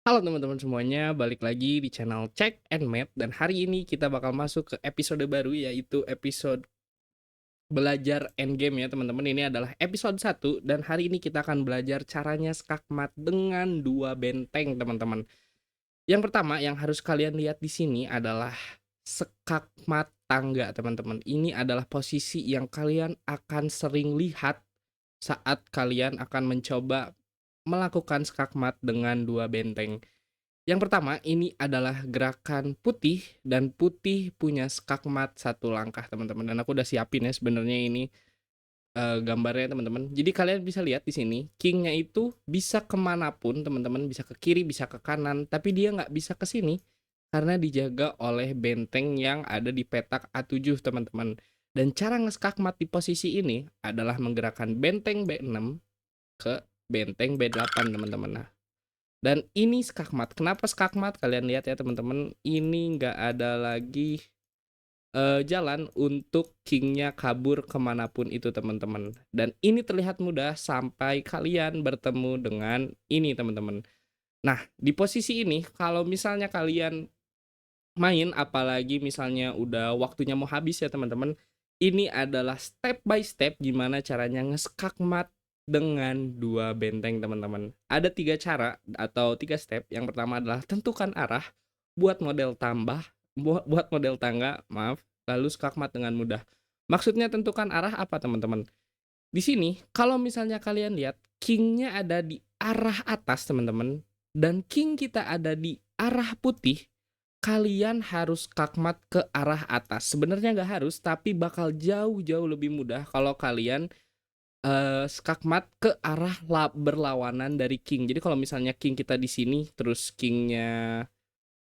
Halo teman-teman semuanya, balik lagi di channel Check and Mate dan hari ini kita bakal masuk ke episode baru yaitu episode belajar endgame ya teman-teman. Ini adalah episode 1 dan hari ini kita akan belajar caranya skakmat dengan 2 benteng teman-teman. Yang pertama yang harus kalian lihat di sini adalah skakmat tangga teman-teman. Ini adalah posisi yang kalian akan sering lihat saat kalian akan mencoba melakukan skakmat dengan 2 benteng. Yang pertama, ini adalah gerakan putih dan putih punya skakmat satu langkah, teman-teman. Dan aku udah siapin ya sebenarnya ini, gambarnya teman-teman. Jadi kalian bisa lihat di sini, king-nya itu bisa kemana pun teman-teman, bisa ke kiri, bisa ke kanan, tapi dia nggak bisa ke sini karena dijaga oleh benteng yang ada di petak A7, teman-teman. Dan cara ngeskakmat di posisi ini adalah menggerakkan benteng B6 ke benteng B8, teman-teman. Nah, dan ini skakmat. Kenapa skakmat? Kalian lihat ya teman-teman, ini nggak ada lagi, jalan untuk kingnya kabur kemanapun itu teman-teman. Dan ini terlihat mudah sampai kalian bertemu dengan ini teman-teman. Nah, di posisi ini kalau misalnya kalian main, apalagi misalnya udah waktunya mau habis ya teman-teman, ini adalah step by step gimana caranya ngeskakmat dengan 2 benteng teman-teman. Ada 3 cara atau 3 step. Yang pertama adalah tentukan arah, buat model buat model tangga, maaf, lalu skakmat dengan mudah. Maksudnya tentukan arah apa teman-teman? Di sini kalau misalnya kalian lihat kingnya ada di arah atas teman-teman, dan king kita ada di arah putih, kalian harus skakmat ke arah atas. Sebenarnya nggak harus, tapi bakal jauh-jauh lebih mudah kalau kalian, skakmat ke arah berlawanan dari king. Jadi kalau misalnya king kita di sini, terus kingnya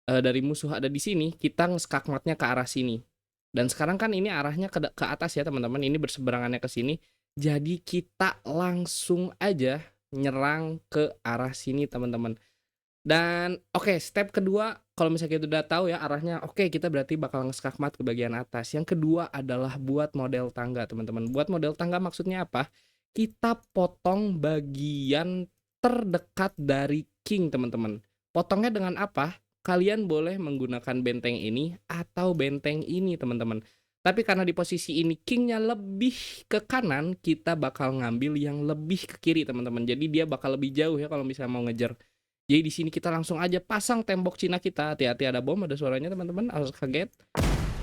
dari musuh ada di sini, kita ngeskakmatnya ke arah sini. Dan sekarang kan ini arahnya ke atas ya teman-teman, ini berseberangannya ke sini. Jadi kita langsung aja nyerang ke arah sini teman-teman. Dan oke, step kedua, kalau misalnya kita udah tahu ya arahnya, oke kita berarti bakal ngeskakmat ke bagian atas. Yang kedua adalah buat model tangga, teman-teman. Buat model tangga maksudnya apa? Kita potong bagian terdekat dari king, teman-teman. Potongnya dengan apa? Kalian boleh menggunakan benteng ini atau benteng ini, teman-teman. Tapi karena di posisi ini kingnya lebih ke kanan, kita bakal ngambil yang lebih ke kiri, teman-teman. Jadi dia bakal lebih jauh ya kalau misalnya mau ngejar. Jadi di sini kita langsung aja pasang tembok Cina kita. Hati-hati ada bom, ada suaranya teman-teman, harus kaget.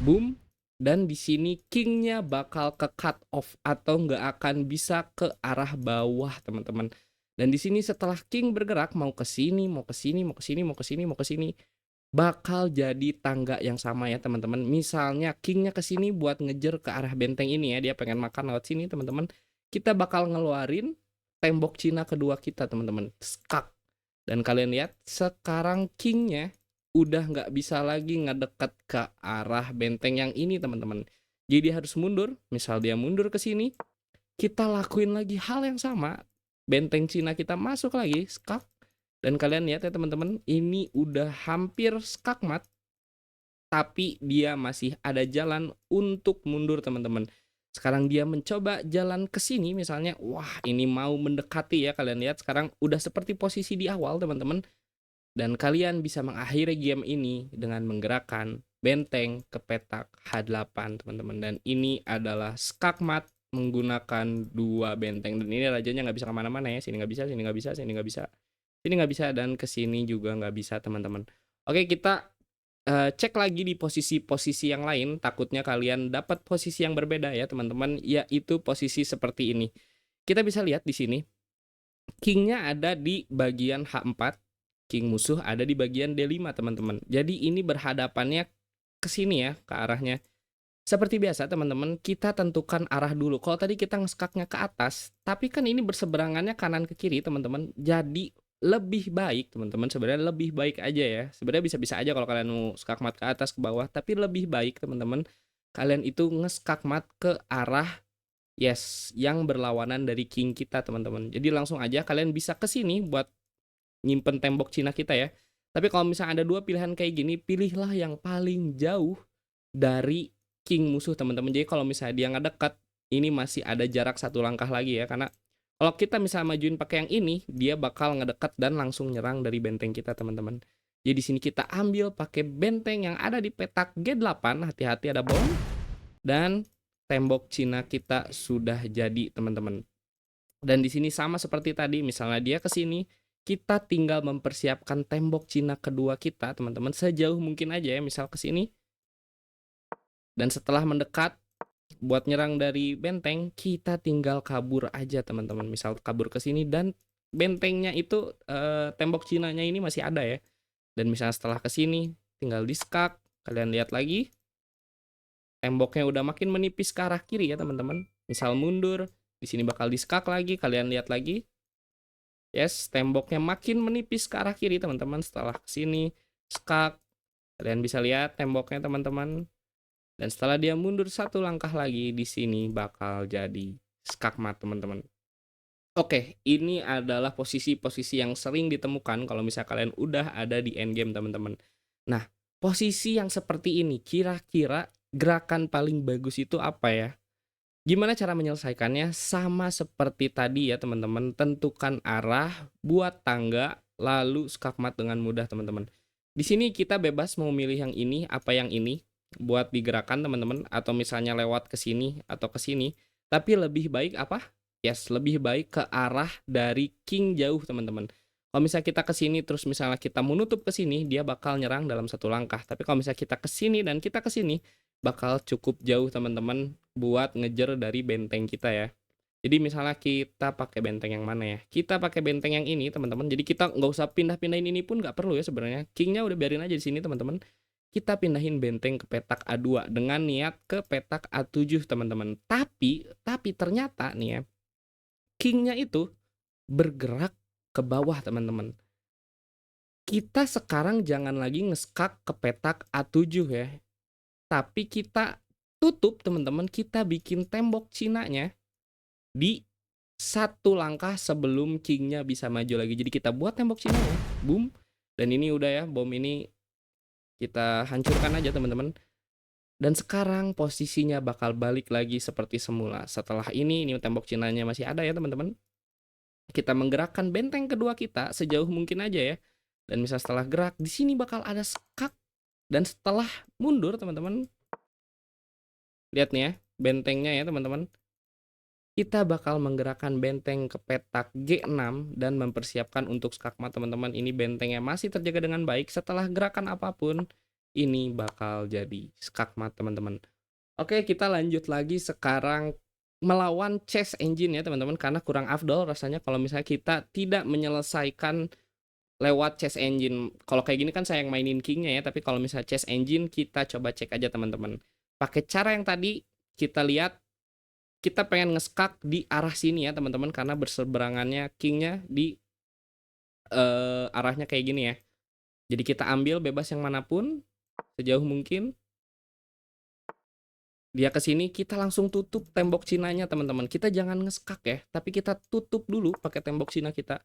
Boom. Dan di sini kingnya bakal ke cut off atau nggak akan bisa ke arah bawah teman-teman. Dan di sini setelah king bergerak mau ke sini, mau ke sini, mau ke sini, mau ke sini, mau ke sini, bakal jadi tangga yang sama ya teman-teman. Misalnya kingnya ke sini buat ngejar ke arah benteng ini ya, dia pengen makan lewat sini teman-teman. Kita bakal ngeluarin tembok Cina kedua kita teman-teman. Skak. Dan kalian lihat sekarang kingnya udah nggak bisa lagi ngedeket ke arah benteng yang ini teman-teman. Jadi dia harus mundur. Misal dia mundur ke sini, kita lakuin lagi hal yang sama. Benteng Cina kita masuk lagi, skak. Dan kalian lihat ya teman-teman, ini udah hampir skakmat, tapi dia masih ada jalan untuk mundur teman-teman. Sekarang dia mencoba jalan ke sini misalnya, wah ini mau mendekati ya, kalian lihat sekarang udah seperti posisi di awal teman-teman. Dan kalian bisa mengakhiri game ini dengan menggerakkan benteng ke petak H8 teman-teman. Dan ini adalah skakmat menggunakan 2 benteng. Dan ini rajanya nggak bisa kemana-mana ya, sini nggak bisa, sini nggak bisa, sini nggak bisa, sini nggak bisa, dan ke sini juga nggak bisa teman-teman. Oke kita cek lagi di posisi-posisi yang lain, takutnya kalian dapat posisi yang berbeda ya teman-teman, yaitu posisi seperti ini. Kita bisa lihat di sini, kingnya ada di bagian H4, king musuh ada di bagian D5 teman-teman. Jadi ini berhadapannya ke sini ya, ke arahnya. Seperti biasa teman-teman, kita tentukan arah dulu. Kalau tadi kita ngeskaknya ke atas, tapi kan ini berseberangannya kanan ke kiri teman-teman. Jadi lebih baik teman-teman, sebenarnya lebih baik aja ya. Sebenarnya bisa-bisa aja kalau kalian mau skakmat ke atas ke bawah, tapi lebih baik teman-teman kalian itu ngeskakmat ke arah yes yang berlawanan dari king kita teman-teman. Jadi langsung aja kalian bisa ke sini buat nyimpen tembok Cina kita ya. Tapi kalau misalnya ada 2 pilihan kayak gini, pilihlah yang paling jauh dari king musuh teman-teman. Jadi kalau misalnya dia nggak dekat, ini masih ada jarak 1 langkah lagi ya, karena Kalau kita misalnya majuin pakai yang ini, dia bakal ngedekat dan langsung nyerang dari benteng kita, teman-teman. Jadi di sini kita ambil pakai benteng yang ada di petak G8, hati-hati ada bom, dan tembok Cina kita sudah jadi, teman-teman. Dan di sini sama seperti tadi, misalnya dia ke sini, kita tinggal mempersiapkan tembok Cina kedua kita, teman-teman, sejauh mungkin aja ya, misal ke sini. Dan setelah mendekat buat nyerang dari benteng, kita tinggal kabur aja, teman-teman. Misal kabur ke sini dan bentengnya itu tembok Cinanya ini masih ada ya. Dan misalnya setelah ke sini, tinggal di-skak. Kalian lihat lagi, temboknya udah makin menipis ke arah kiri ya, teman-teman. Misal mundur, di sini bakal di-skak lagi, kalian lihat lagi. Yes, temboknya makin menipis ke arah kiri, teman-teman. Setelah ke sini, skak. Kalian bisa lihat temboknya, teman-teman. Dan setelah dia mundur satu langkah lagi, di sini bakal jadi skakmat, teman-teman. Oke, ini adalah posisi-posisi yang sering ditemukan kalau misalnya kalian udah ada di endgame, teman-teman. Nah, posisi yang seperti ini, kira-kira gerakan paling bagus itu apa ya? Gimana cara menyelesaikannya? Sama seperti tadi ya, teman-teman. Tentukan arah, buat tangga, lalu skakmat dengan mudah, teman-teman. Di sini kita bebas mau milih yang ini, apa yang ini, buat digerakkan, teman-teman. Atau misalnya lewat ke sini atau ke sini. Tapi lebih baik apa? Yes, lebih baik ke arah dari king jauh, teman-teman. Kalau misalnya kita ke sini terus misalnya kita menutup ke sini, dia bakal nyerang dalam satu langkah. Tapi kalau misalnya kita ke sini dan kita ke sini, bakal cukup jauh, teman-teman, buat ngejar dari benteng kita ya. Jadi misalnya kita pakai benteng yang mana ya? Kita pakai benteng yang ini, teman-teman. Jadi kita nggak usah pindah-pindahin ini pun nggak perlu ya sebenarnya. Kingnya udah biarin aja di sini, teman-teman. Kita pindahin benteng ke petak A2 dengan niat ke petak A7, teman-teman. Tapi ternyata nih ya, kingnya itu bergerak ke bawah, teman-teman. Kita sekarang jangan lagi ngeskak ke petak A7 ya. Tapi kita tutup, teman-teman. Kita bikin tembok Cinanya di satu langkah sebelum kingnya bisa maju lagi. Jadi kita buat tembok Cinanya, boom. Dan ini udah ya, bom ini kita hancurkan aja, teman-teman. Dan sekarang posisinya bakal balik lagi seperti semula. Setelah ini tembok Cinanya masih ada ya, teman-teman. Kita menggerakkan benteng kedua kita sejauh mungkin aja ya. Dan misal setelah gerak, di sini bakal ada skak. Dan setelah mundur, teman-teman, lihat nih ya, bentengnya ya, teman-teman. Kita bakal menggerakkan benteng ke petak G6 dan mempersiapkan untuk skakmat, teman-teman. Ini bentengnya masih terjaga dengan baik. Setelah gerakan apapun, ini bakal jadi skakmat, teman-teman. Oke, kita lanjut lagi sekarang melawan chess engine ya, teman-teman. Karena kurang afdol rasanya kalau misalnya kita tidak menyelesaikan lewat chess engine. Kalau kayak gini kan saya yang mainin kingnya ya. Tapi kalau misalnya chess engine, kita coba cek aja, teman-teman. Pakai cara yang tadi, kita lihat. Kita pengen ngeskak di arah sini ya, teman-teman, karena berseberangannya kingnya di arahnya kayak gini ya. Jadi kita ambil bebas yang manapun sejauh mungkin. Dia ke sini, kita langsung tutup tembok Cinanya, teman-teman. Kita jangan ngeskak ya, tapi kita tutup dulu pakai tembok Cina kita.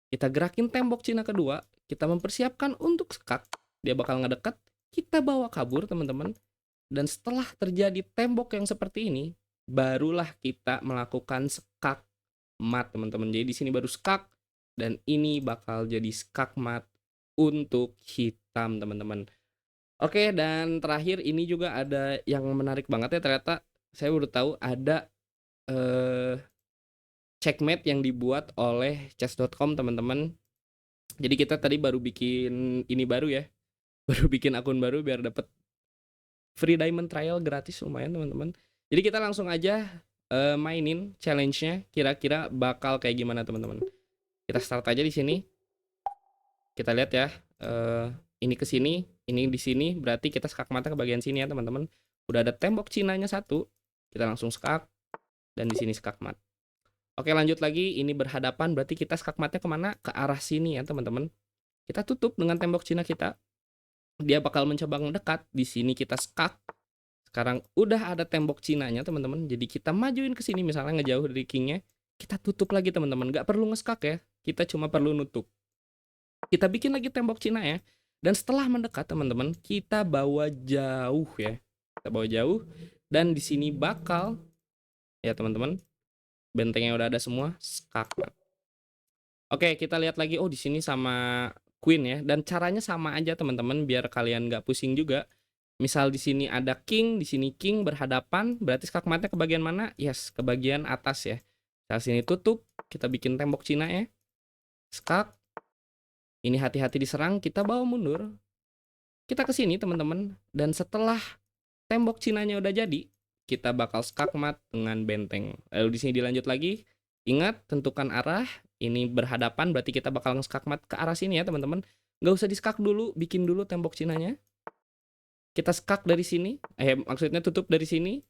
Kita gerakin tembok Cina kedua, kita mempersiapkan untuk skak. Dia bakal ngedekat, kita bawa kabur, teman-teman. Dan setelah terjadi tembok yang seperti ini, barulah kita melakukan skak mat, teman-teman. Jadi di sini baru skak dan ini bakal jadi skak mat untuk hitam, teman-teman. Oke, dan terakhir ini juga ada yang menarik banget ya, ternyata saya udah tahu ada checkmate yang dibuat oleh chess.com, teman-teman. Jadi kita tadi baru bikin ini baru ya. Baru bikin akun baru biar dapat free diamond trial gratis, lumayan, teman-teman. Jadi kita langsung aja mainin challenge-nya, kira-kira bakal kayak gimana, teman-teman. Kita start aja di sini. Kita lihat ya. Ini ke sini, ini di sini, berarti kita skak mata ke bagian sini ya, teman-teman. Udah ada tembok Cinanya satu. Kita langsung skak dan di sini skak mat. Oke, lanjut lagi. Ini berhadapan, berarti kita skak matnya kemana? Ke arah sini ya, teman-teman. Kita tutup dengan tembok Cina kita. Dia bakal mencoba mendekat. Di sini kita skak. Sekarang udah ada tembok Cinanya, teman-teman. Jadi kita majuin ke sini, misalnya ngejauh dari kingnya. Kita tutup lagi, teman-teman. Nggak perlu ngeskak ya. Kita cuma perlu nutup. Kita bikin lagi tembok Cina ya. Dan setelah mendekat, teman-teman, kita bawa jauh ya. Kita bawa jauh. Dan di sini bakal, ya teman-teman, bentengnya udah ada semua, skakmat. Oke, kita lihat lagi, oh di sini sama queen ya, dan caranya sama aja teman-teman biar kalian nggak pusing juga. Misal di sini ada king, di sini king berhadapan, berarti skakmatnya ke bagian mana? Yes, ke bagian atas ya. Kita sini tutup, kita bikin tembok Cina ya. Skak. Ini hati-hati diserang, kita bawa mundur. Kita ke sini teman-teman, dan setelah tembok Cinanya udah jadi, kita bakal skakmat dengan benteng. Lalu di sini dilanjut lagi. Ingat, tentukan arah. Ini berhadapan, berarti kita bakal skakmat ke arah sini ya teman-teman. Nggak usah diskak dulu, bikin dulu tembok Cinanya. Kita skak dari sini, maksudnya tutup dari sini.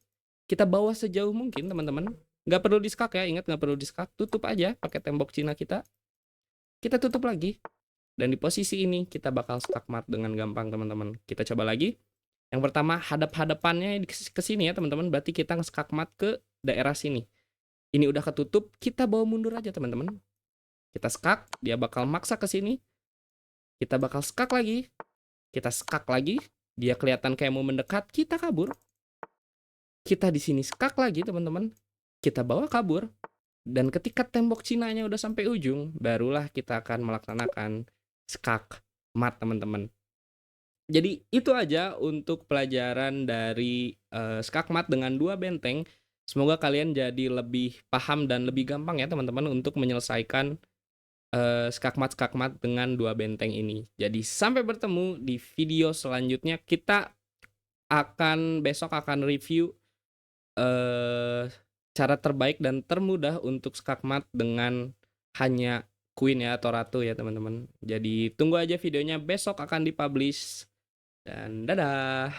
Kita bawa sejauh mungkin teman-teman. Nggak perlu diskak ya, ingat nggak perlu diskak. Tutup aja pakai tembok Cina kita. Kita tutup lagi. Dan di posisi ini kita bakal skakmat dengan gampang teman-teman. Kita coba lagi. Yang pertama hadap-hadapannya ke sini ya teman-teman. Berarti kita skakmat ke daerah sini. Ini udah ketutup, kita bawa mundur aja teman-teman. Kita skak, dia bakal maksa ke sini. Kita bakal skak lagi. Kita skak lagi. Dia kelihatan kayak mau mendekat, kita kabur. Kita di sini skak lagi teman-teman. Kita bawa kabur. Dan ketika tembok Cinanya udah sampai ujung, barulah kita akan melaksanakan skak mat teman-teman. Jadi itu aja untuk pelajaran dari skakmat dengan 2 benteng. Semoga kalian jadi lebih paham dan lebih gampang ya teman-teman untuk menyelesaikan skakmat-skakmat dengan 2 benteng ini. Jadi sampai bertemu di video selanjutnya. Kita besok akan review cara terbaik dan termudah untuk skakmat dengan hanya queen ya atau ratu ya teman-teman. Jadi tunggu aja videonya, besok akan dipublish. Dan dadah.